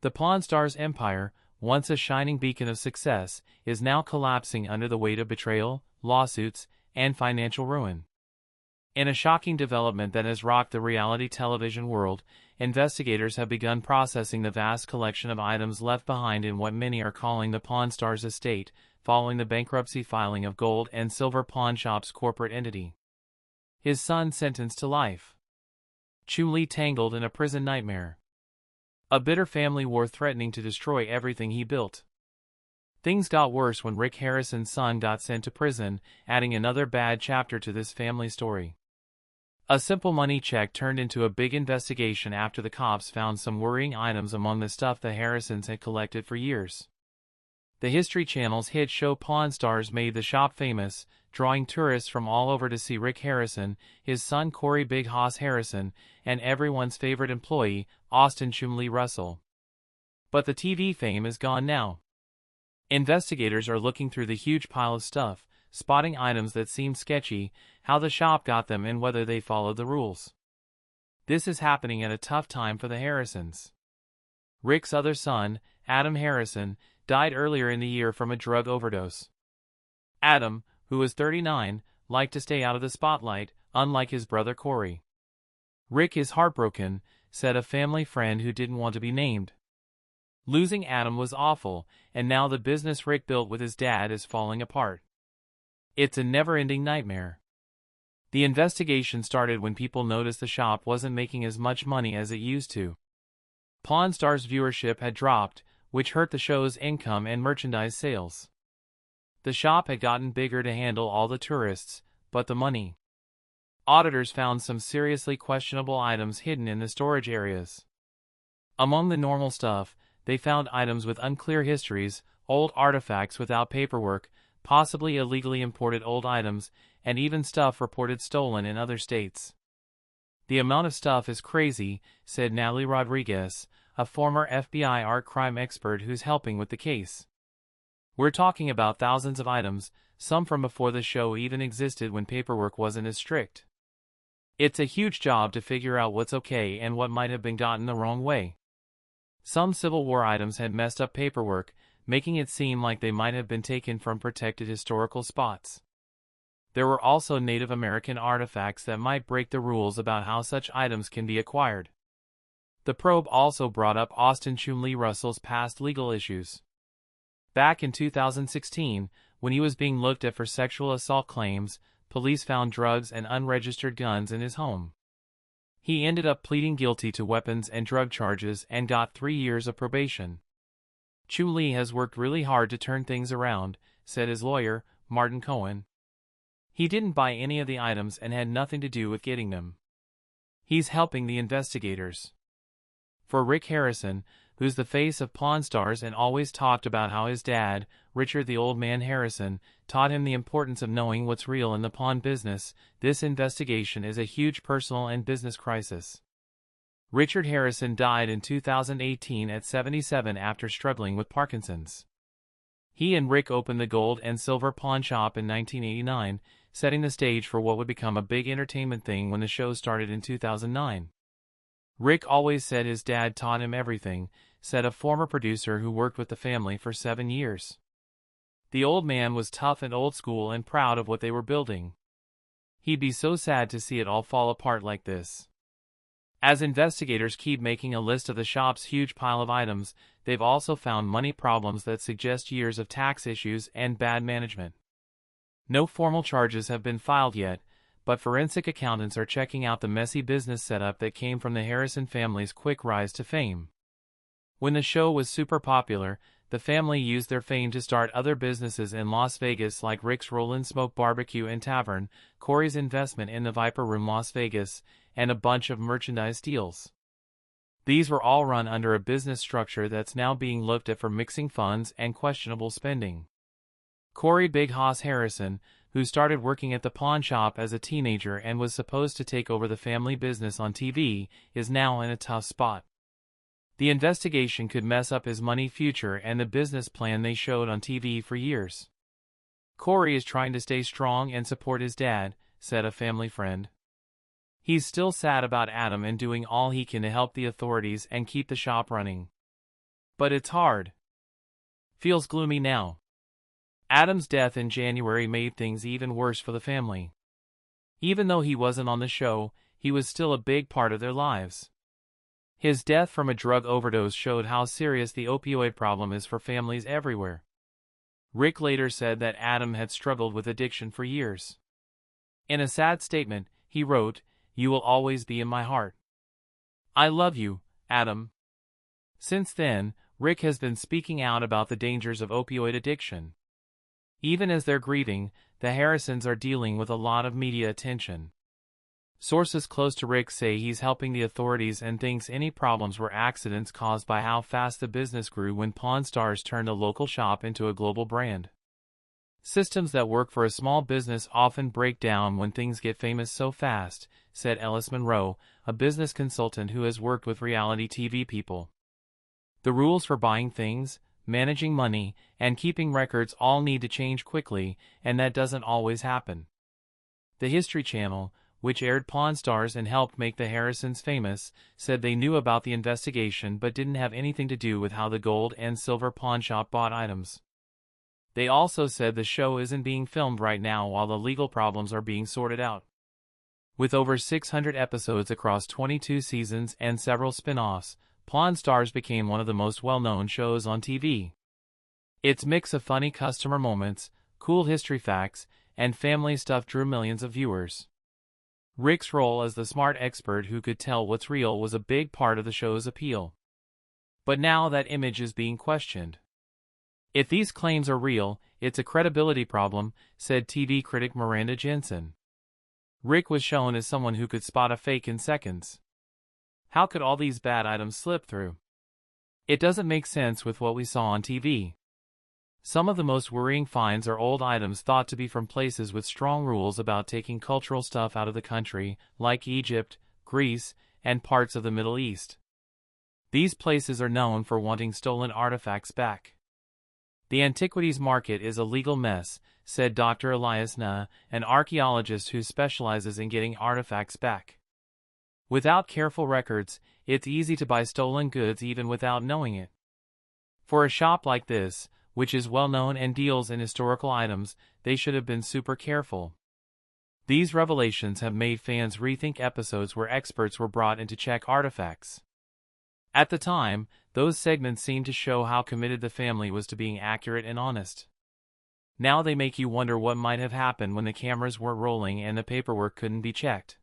The Pawn Stars empire, once a shining beacon of success, is now collapsing under the weight of betrayal, lawsuits, and financial ruin. In a shocking development that has rocked the reality television world, investigators have begun processing the vast collection of items left behind in what many are calling the Pawn Stars estate, following the bankruptcy filing of Gold and Silver Pawn Shop's corporate entity. His son sentenced to life. Chun-Li tangled in a prison nightmare. A bitter family war threatening to destroy everything he built. Things got worse when Rick Harrison's son got sent to prison, adding another bad chapter to this family story. A simple money check turned into a big investigation after the cops found some worrying items among the stuff the Harrisons had collected for years. The History Channel's hit show Pawn Stars made the shop famous, drawing tourists from all over to see Rick Harrison, his son Corey Big Hoss Harrison, and everyone's favorite employee, Austin Chun-Li Russell. But the TV fame is gone now. Investigators are looking through the huge pile of stuff, spotting items that seem sketchy, how the shop got them and whether they followed the rules. This is happening at a tough time for the Harrisons. Rick's other son, Adam Harrison, died earlier in the year from a drug overdose. Adam, who was 39, liked to stay out of the spotlight, unlike his brother Corey. Rick is heartbroken, said a family friend who didn't want to be named. Losing Adam was awful, and now the business Rick built with his dad is falling apart. It's a never-ending nightmare. The investigation started when people noticed the shop wasn't making as much money as it used to. Pawn Stars viewership had dropped, which hurt the show's income and merchandise sales. The shop had gotten bigger to handle all the tourists, but the money. Auditors found some seriously questionable items hidden in the storage areas. Among the normal stuff, they found items with unclear histories, old artifacts without paperwork, possibly illegally imported old items, and even stuff reported stolen in other states. The amount of stuff is crazy, said Natalie Rodriguez, a former FBI art crime expert who's helping with the case. We're talking about thousands of items, some from before the show even existed when paperwork wasn't as strict. It's a huge job to figure out what's okay and what might have been gotten the wrong way. Some Civil War items had messed up paperwork, making it seem like they might have been taken from protected historical spots. There were also Native American artifacts that might break the rules about how such items can be acquired. The probe also brought up Austin Chun-Li Russell's past legal issues. Back in 2016, when he was being looked at for sexual assault claims, police found drugs and unregistered guns in his home. He ended up pleading guilty to weapons and drug charges and got 3 years of probation. Chun-Li has worked really hard to turn things around, said his lawyer, Martin Cohen. He didn't buy any of the items and had nothing to do with getting them. He's helping the investigators. For Rick Harrison, who's the face of Pawn Stars and always talked about how his dad, Richard the Old Man Harrison, taught him the importance of knowing what's real in the pawn business, this investigation is a huge personal and business crisis. Richard Harrison died in 2018 at 77 after struggling with Parkinson's. He and Rick opened the Gold and Silver Pawn Shop in 1989, setting the stage for what would become a big entertainment thing when the show started in 2009. Rick always said his dad taught him everything, said a former producer who worked with the family for 7 years. The old man was tough and old school and proud of what they were building. He'd be so sad to see it all fall apart like this. As investigators keep making a list of the shop's huge pile of items, they've also found money problems that suggest years of tax issues and bad management. No formal charges have been filed yet, but forensic accountants are checking out the messy business setup that came from the Harrison family's quick rise to fame. When the show was super popular, the family used their fame to start other businesses in Las Vegas like Rick's Rollin' Smoke Barbecue and Tavern, Corey's investment in the Viper Room Las Vegas, and a bunch of merchandise deals. These were all run under a business structure that's now being looked at for mixing funds and questionable spending. Corey Big Hoss Harrison, who started working at the pawn shop as a teenager and was supposed to take over the family business on TV, is now in a tough spot. The investigation could mess up his money future and the business plan they showed on TV for years. Corey is trying to stay strong and support his dad, said a family friend. He's still sad about Adam and doing all he can to help the authorities and keep the shop running. But it's hard. Feels gloomy now. Adam's death in January made things even worse for the family. Even though he wasn't on the show, he was still a big part of their lives. His death from a drug overdose showed how serious the opioid problem is for families everywhere. Rick later said that Adam had struggled with addiction for years. In a sad statement, he wrote, "You will always be in my heart. I love you, Adam." Since then, Rick has been speaking out about the dangers of opioid addiction. Even as they're grieving, the Harrisons are dealing with a lot of media attention. Sources close to Rick say he's helping the authorities and thinks any problems were accidents caused by how fast the business grew when Pawn Stars turned a local shop into a global brand. Systems that work for a small business often break down when things get famous so fast, said Ellis Monroe, a business consultant who has worked with reality TV people. The rules for buying things, managing money, and keeping records all need to change quickly, and that doesn't always happen. The History Channel, which aired Pawn Stars and helped make the Harrisons famous, said they knew about the investigation but didn't have anything to do with how the gold and silver pawnshop bought items. They also said the show isn't being filmed right now while the legal problems are being sorted out. With over 600 episodes across 22 seasons and several spin-offs, Pawn Stars became one of the most well-known shows on TV. Its mix of funny customer moments, cool history facts, and family stuff drew millions of viewers. Rick's role as the smart expert who could tell what's real was a big part of the show's appeal. But now that image is being questioned. If these claims are real, it's a credibility problem, said TV critic Miranda Jensen. Rick was shown as someone who could spot a fake in seconds. How could all these bad items slip through? It doesn't make sense with what we saw on TV. Some of the most worrying finds are old items thought to be from places with strong rules about taking cultural stuff out of the country, like Egypt, Greece, and parts of the Middle East. These places are known for wanting stolen artifacts back. The antiquities market is a legal mess, said Dr. Elias Na, an archaeologist who specializes in getting artifacts back. Without careful records, it's easy to buy stolen goods even without knowing it. For a shop like this, which is well known and deals in historical items, they should have been super careful. These revelations have made fans rethink episodes where experts were brought in to check artifacts. At the time, those segments seemed to show how committed the family was to being accurate and honest. Now they make you wonder what might have happened when the cameras weren't rolling and the paperwork couldn't be checked.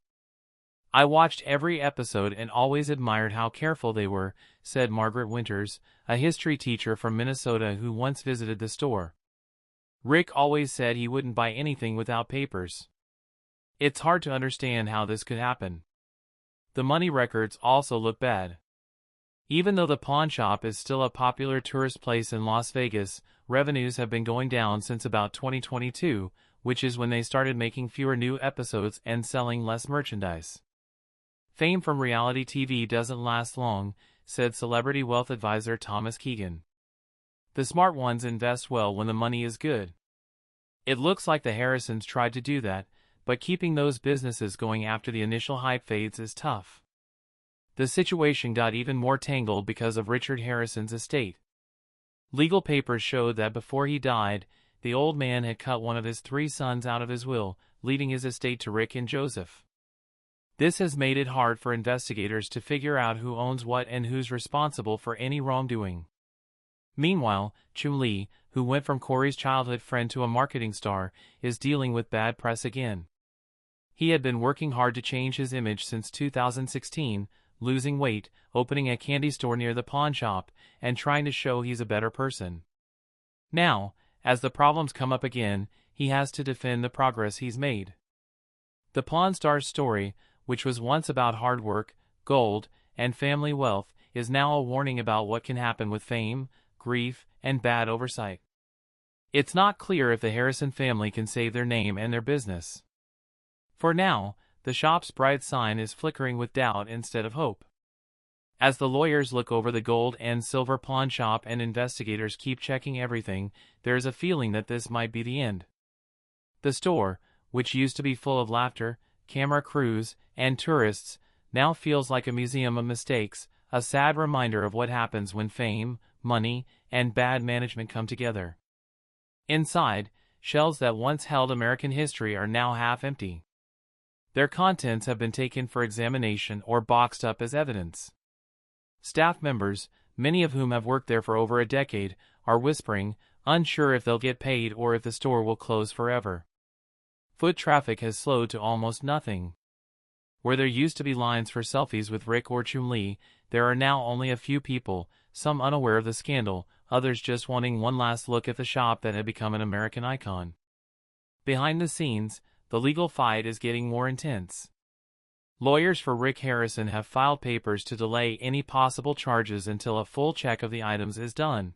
I watched every episode and always admired how careful they were, said Margaret Winters, a history teacher from Minnesota who once visited the store. Rick always said he wouldn't buy anything without papers. It's hard to understand how this could happen. The money records also look bad. Even though the pawn shop is still a popular tourist place in Las Vegas, revenues have been going down since about 2022, which is when they started making fewer new episodes and selling less merchandise. Fame from reality TV doesn't last long, said celebrity wealth advisor Thomas Keegan. The smart ones invest well when the money is good. It looks like the Harrisons tried to do that, but keeping those businesses going after the initial hype fades is tough. The situation got even more tangled because of Richard Harrison's estate. Legal papers showed that before he died, the old man had cut one of his 3 sons out of his will, leaving his estate to Rick and Joseph. This has made it hard for investigators to figure out who owns what and who's responsible for any wrongdoing. Meanwhile, Chun-Li, who went from Corey's childhood friend to a marketing star, is dealing with bad press again. He had been working hard to change his image since 2016, losing weight, opening a candy store near the pawn shop, and trying to show he's a better person. Now, as the problems come up again, he has to defend the progress he's made. The Pawn Stars story, which was once about hard work, gold, and family wealth, is now a warning about what can happen with fame, grief, and bad oversight. It's not clear if the Harrison family can save their name and their business. For now, the shop's bright sign is flickering with doubt instead of hope. As the lawyers look over the gold and silver pawn shop and investigators keep checking everything, there is a feeling that this might be the end. The store, which used to be full of laughter, camera crews, and tourists, now feels like a museum of mistakes, a sad reminder of what happens when fame, money, and bad management come together. Inside, shelves that once held American history are now half empty. Their contents have been taken for examination or boxed up as evidence. Staff members, many of whom have worked there for over a decade, are whispering, unsure if they'll get paid or if the store will close forever. Foot traffic has slowed to almost nothing. Where there used to be lines for selfies with Rick or Chun-Li, there are now only a few people, some unaware of the scandal, others just wanting one last look at the shop that had become an American icon. Behind the scenes, the legal fight is getting more intense. Lawyers for Rick Harrison have filed papers to delay any possible charges until a full check of the items is done.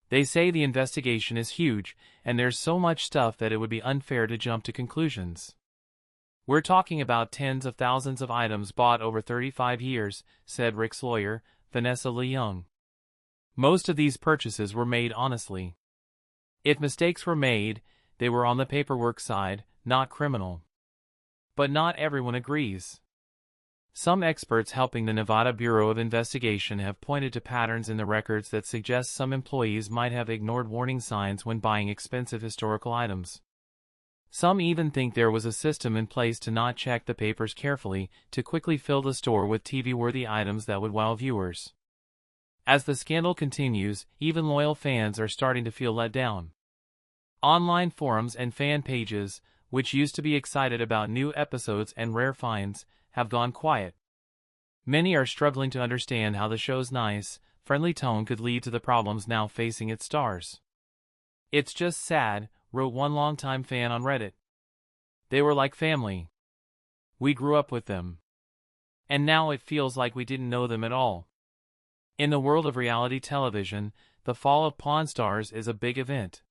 They say the investigation is huge, and there's so much stuff that it would be unfair to jump to conclusions. We're talking about tens of thousands of items bought over 35 years, said Rick's lawyer, Vanessa Leung. Most of these purchases were made honestly. If mistakes were made, they were on the paperwork side, not criminal. But not everyone agrees. Some experts helping the Nevada Bureau of Investigation have pointed to patterns in the records that suggest some employees might have ignored warning signs when buying expensive historical items. Some even think there was a system in place to not check the papers carefully, to quickly fill the store with TV-worthy items that would wow viewers. As the scandal continues, even loyal fans are starting to feel let down. Online forums and fan pages, which used to be excited about new episodes and rare finds, have gone quiet. Many are struggling to understand how the show's nice, friendly tone could lead to the problems now facing its stars. "It's just sad," wrote one longtime fan on Reddit. "They were like family. We grew up with them. And now it feels like we didn't know them at all." In the world of reality television, the fall of Pawn Stars is a big event.